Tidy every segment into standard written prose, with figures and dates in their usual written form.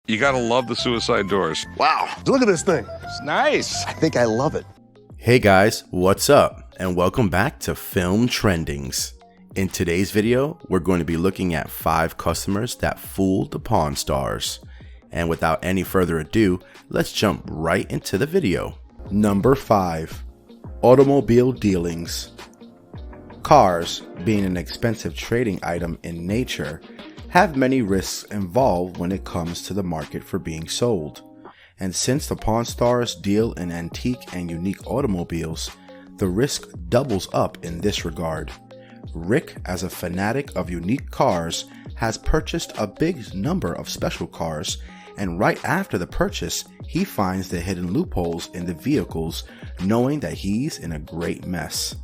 You gotta love the suicide doors. Wow, look at this thing. It's nice. I think I love it. Hey guys, what's up? And welcome back to Film Trendings. In today's video, we're going to be looking at 5 customers that fooled the Pawn Stars. And without any further ado, let's jump right into the video. Number 5. Automobile Dealings. Cars, being an expensive trading item in nature, have many risks involved when it comes to the market for being sold. And since the Pawn Stars deal in antique and unique automobiles, the risk doubles up in this regard. Rick, as a fanatic of unique cars, has purchased a big number of special cars, and right after the purchase, he finds the hidden loopholes in the vehicles, knowing that he's in a great mess.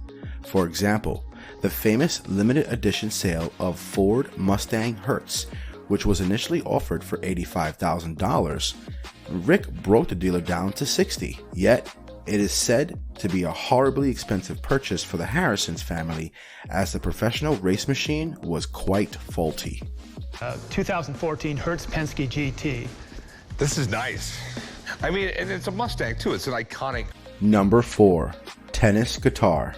For example, the famous limited edition sale of Ford Mustang Hertz, which was initially offered for $85,000, Rick broke the dealer down to $60,000, yet it is said to be a horribly expensive purchase for the Harrison's family, as the professional race machine was quite faulty. 2014 Hertz Penske GT. This is nice. I mean, and it's a Mustang too. It's an iconic. Number 4. Tennis Guitar.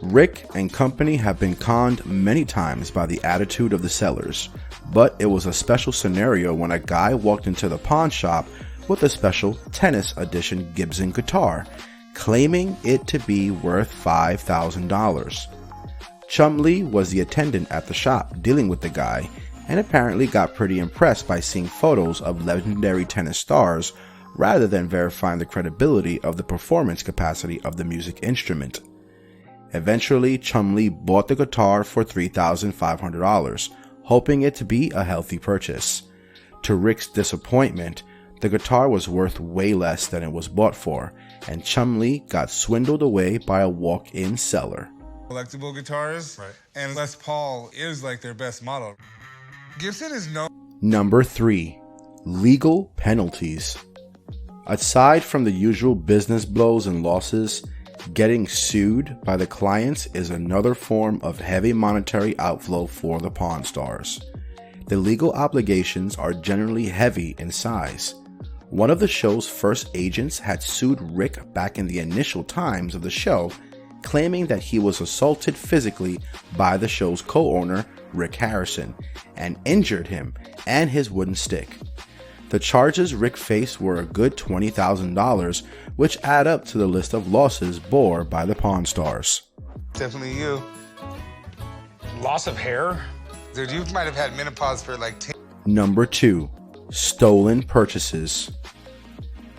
Rick and company have been conned many times by the attitude of the sellers, but it was a special scenario when a guy walked into the pawn shop with a special tennis edition Gibson guitar, claiming it to be worth $5,000. Chum Lee was the attendant at the shop dealing with the guy, and apparently got pretty impressed by seeing photos of legendary tennis stars rather than verifying the credibility of the performance capacity of the music instrument. Eventually, Chum Lee bought the guitar for $3,500, hoping it to be a healthy purchase. To Rick's disappointment, the guitar was worth way less than it was bought for, and Chum Lee got swindled away by a walk-in seller. Collectible guitars, right, and Les Paul is like their best model. Gibson is no. Number 3. Legal penalties. Aside from the usual business blows and losses, getting sued by the clients is another form of heavy monetary outflow for the Pawn Stars. The legal obligations are generally heavy in size. One of the show's first agents had sued Rick back in the initial times of the show, claiming that he was assaulted physically by the show's co-owner, Rick Harrison, and injured him and his wooden stick. The charges Rick faced were a good $20,000, which add up to the list of losses bore by the Pawn Stars. Definitely you. Loss of hair? Dude, you might have had menopause for like 10. Number 2. Stolen purchases.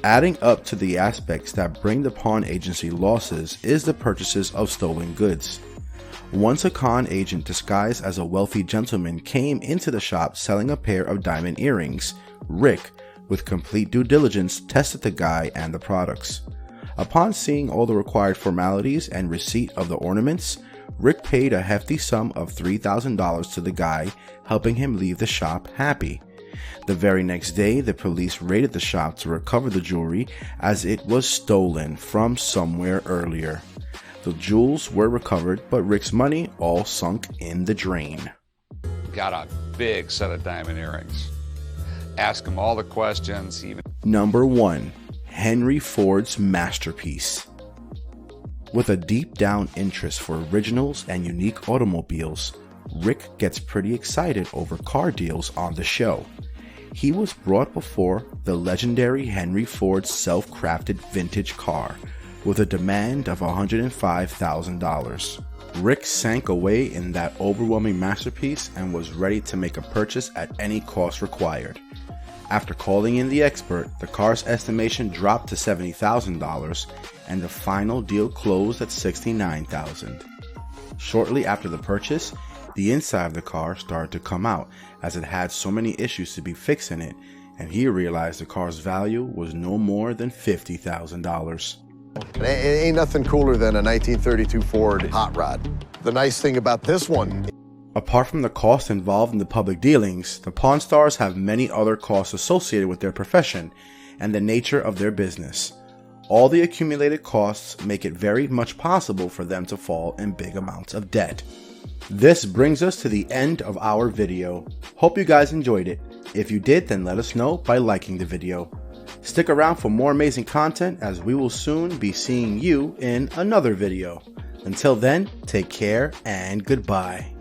Adding up to the aspects that bring the pawn agency losses is the purchases of stolen goods. Once a con agent disguised as a wealthy gentleman came into the shop selling a pair of diamond earrings, Rick, with complete due diligence, tested the guy and the products. Upon seeing all the required formalities and receipt of the ornaments, Rick paid a hefty sum of $3,000 to the guy, helping him leave the shop happy. The very next day, the police raided the shop to recover the jewelry, as it was stolen from somewhere earlier. The jewels were recovered, but Rick's money all sunk in the drain. Got a big set of diamond earrings. Ask him all the questions. Number 1. Henry Ford's masterpiece. With a deep down interest for originals and unique automobiles, Rick gets pretty excited over car deals on the show. He was brought before the legendary Henry Ford self-crafted vintage car with a demand of $105,000. Rick sank away in that overwhelming masterpiece and was ready to make a purchase at any cost required. After calling in the expert, the car's estimation dropped to $70,000 and the final deal closed at $69,000. Shortly after the purchase, the inside of the car started to come out, as it had so many issues to be fixed in it, and he realized the car's value was no more than $50,000. It ain't nothing cooler than a 1932 Ford hot rod. The nice thing about this one. Apart from the cost involved in the public dealings, the Pawn Stars have many other costs associated with their profession and the nature of their business. All the accumulated costs make it very much possible for them to fall in big amounts of debt. This brings us to the end of our video. Hope you guys enjoyed it. If you did, then let us know by liking the video. Stick around for more amazing content, as we will soon be seeing you in another video. Until then, take care and goodbye.